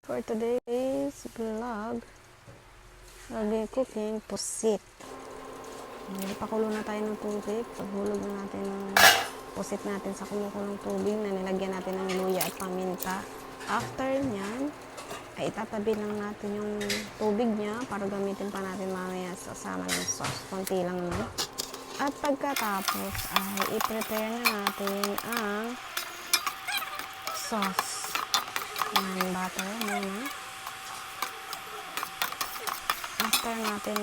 For today's vlog, I'll be cooking pusit. Pakulo na tayo ng tubig. Paghulog na natin ng pusit natin sa kumukulong tubig na nilagyan natin ng luya at paminta. After nyan, ay itatabi lang natin yung tubig niya para gamitin pa natin mamaya sa sama ng sauce. Konti lang naman. At pagkatapos ay i-prepare na natin ang sauce. Yan, butter muna. After natin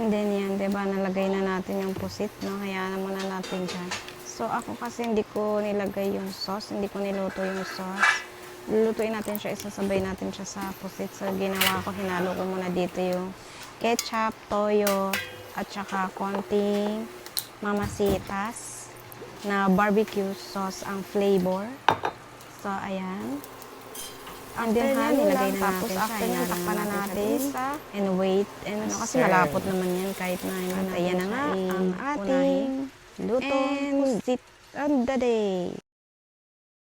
and then yan, diba, nalagay na natin yung pusit, no? Hayaan na muna natin dyan. So, ako kasi hindi ko nilagay yung sauce, hindi ko niluto yung sauce. Lulutuin natin siya, isasabay natin siya sa pusit. So, ginawa ko, hinalo ko muna dito yung ketchup, toyo, at saka konting mamasitas na barbecue sauce ang flavor. So, ayan. And then, nilagay na natin siya. After nyo, takpan na natin and wait. And ano, kasi malapot naman yan kahit na hindi natin. Ayan na nga ang ating lutong pusit of the day.